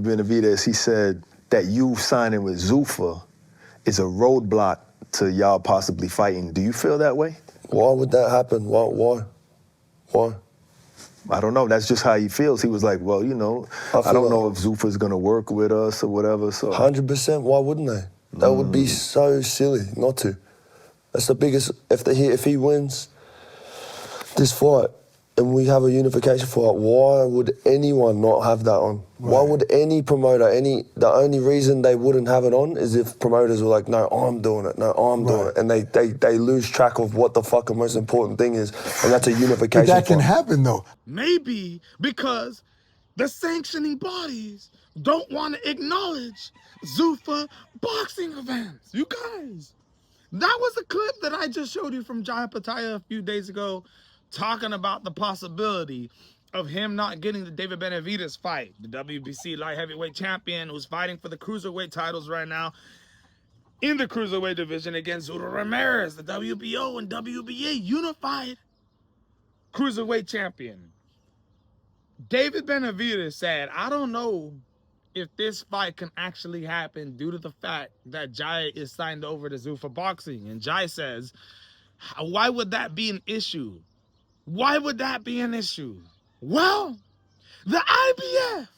Benavidez, he said that you signing with Zuffa is a roadblock to y'all possibly fighting. Do you feel that way? Why would that happen? Why? I don't know. That's just how he feels. He was like, well, you know, I don't know if Zuffa's going to work with us or whatever. So 100%. Why wouldn't they? That would be so silly not to. That's the biggest. If he wins this fight and we have a unification fight, why would anyone not have that on? Right. Why would any promoter, the only reason they wouldn't have it on is if promoters were like, no, I'm doing it, no, I'm doing it. And they lose track of what the fucking most important thing is, and that's a unification But that can fight. happen, though. Maybe because the sanctioning bodies don't want to acknowledge Zuffa boxing events. You guys, that was a clip that I just showed you from Opetaia a few days ago, talking about the possibility of him not getting the David Benavidez fight, the WBC light heavyweight champion who's fighting for the cruiserweight titles right now in the cruiserweight division against Ramirez, the WBO and WBA unified cruiserweight champion. David Benavidez said, I don't know if this fight can actually happen due to the fact that Jai is signed over to Zuffa Boxing. And Jai says, why would that be an issue? Why would that be an issue? Well, the IBF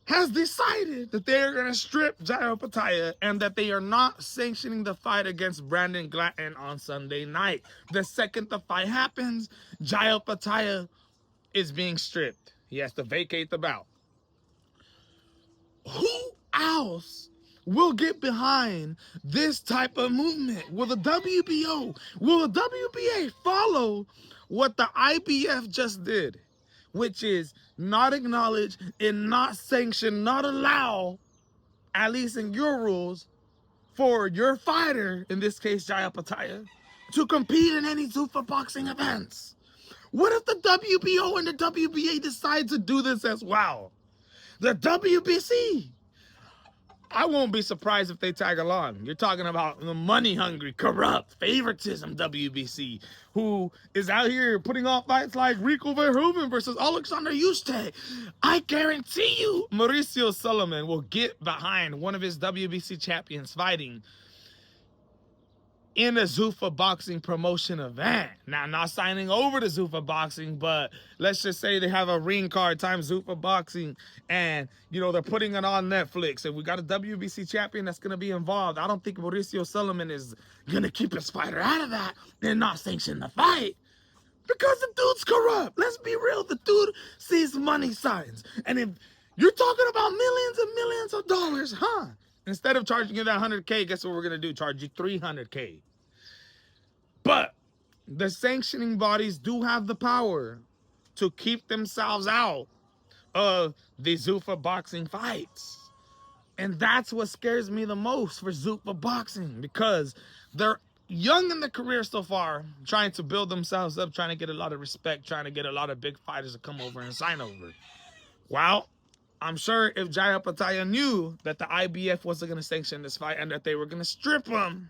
has decided that they are going to strip Jai Opetaia and that they are not sanctioning the fight against Brandon Glatton on Sunday night. The second the fight happens, Jai Opetaia is being stripped. He has to vacate the bout. Who else will get behind this type of movement? Will the WBO, will the WBA follow what the IBF just did, which is not acknowledge and not sanction, not allow, at least in your rules, for your fighter, in this case Jai Opetaia, to compete in any Zuffa boxing events? What if the WBO and the WBA decide to do this as well? The WBC, I won't be surprised if they tag along. You're talking about the money-hungry, corrupt, favoritism WBC, who is out here putting off fights like Rico Verhoeven versus Alexander Usyk. I guarantee you Mauricio Sulaiman will get behind one of his WBC champions fighting in a Zuffa Boxing promotion event. Now, not signing over to Zuffa Boxing, but let's just say they have a ring card times Zuffa Boxing and, you know, they're putting it on Netflix and we got a WBC champion that's going to be involved. I don't think Mauricio Sulaiman is going to keep his fighter out of that and not sanction the fight because the dude's corrupt. Let's be real. The dude sees money signs. And if you're talking about millions and millions of dollars, instead of charging you that $100K, guess what we're going to do? Charge you $300K. But the sanctioning bodies do have the power to keep themselves out of the Zuffa boxing fights. And that's what scares me the most for Zuffa boxing, because they're young in their career so far, trying to build themselves up, trying to get a lot of respect, trying to get a lot of big fighters to come over and sign over. Well, I'm sure if Jai Opetaia knew that the IBF wasn't going to sanction this fight and that they were going to strip him,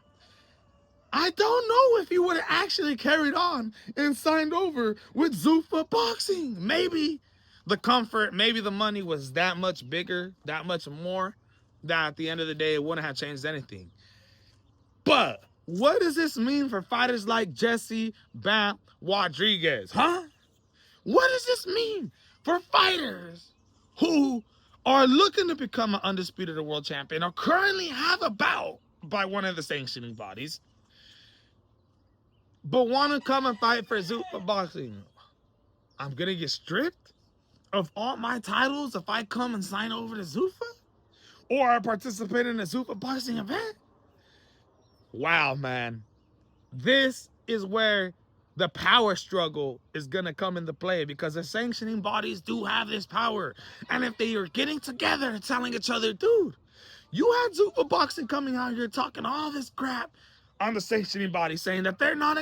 I don't know if he would have actually carried on and signed over with Zuffa Boxing. Maybe the comfort, maybe the money was that much bigger, that much more, that at the end of the day, it wouldn't have changed anything. But what does this mean for fighters like Jesse Bam Rodriguez, What does this mean for fighters who are looking to become an undisputed world champion or currently have a bout by one of the sanctioning bodies, but want to come and fight for Zuffa Boxing? I'm going to get stripped of all my titles if I come and sign over to Zuffa? Or I participate in a Zuffa Boxing event? Wow, man. This is where the power struggle is going to come into play, because the sanctioning bodies do have this power. And if they are getting together and telling each other, dude, you had Zuffa Boxing coming out here talking all this crap on the sanctioning body, saying that they're not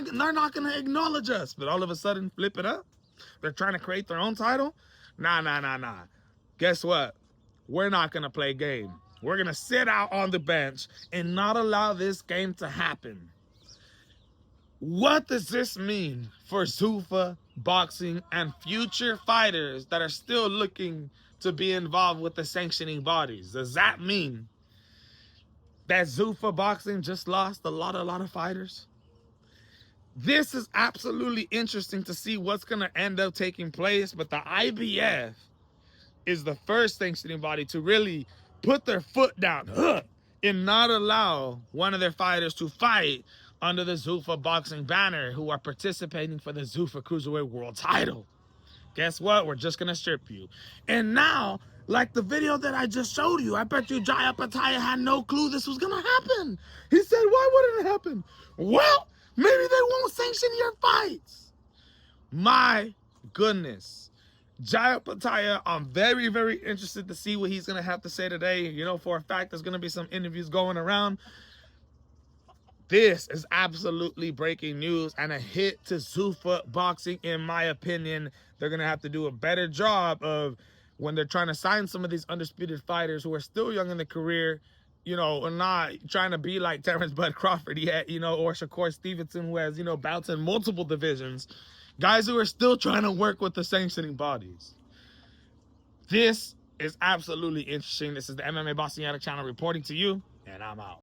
going to acknowledge us, but all of a sudden flip it up. They're trying to create their own title. Nah. Guess what? We're not going to play game. We're going to sit out on the bench and not allow this game to happen. What does this mean for Zuffa Boxing and future fighters that are still looking to be involved with the sanctioning bodies. Does that mean that Zuffa Boxing just lost a lot of fighters? This is absolutely interesting to see what's going to end up taking place, but the IBF is the first sanctioning body to really put their foot down and not allow one of their fighters to fight under the Zuffa Boxing banner who are participating for the Zuffa Cruiserweight World title. Guess what? We're just gonna strip you. And now, like the video that I just showed you, I bet you Jai Opetaia had no clue this was gonna happen. He said, why wouldn't it happen? Well, maybe they won't sanction your fights. My goodness. Jai Opetaia, I'm very, very interested to see what he's gonna have to say today. You know, for a fact, there's gonna be some interviews going around. This is absolutely breaking news and a hit to Zuffa Boxing, in my opinion. They're going to have to do a better job of, when they're trying to sign some of these undisputed fighters who are still young in their career, you know, and not trying to be like Terrence Bud Crawford yet, you know, or Shakur Stevenson, who has, you know, bouts in multiple divisions. Guys who are still trying to work with the sanctioning bodies. This is absolutely interesting. This is the MMA Boxing Addict channel reporting to you, and I'm out.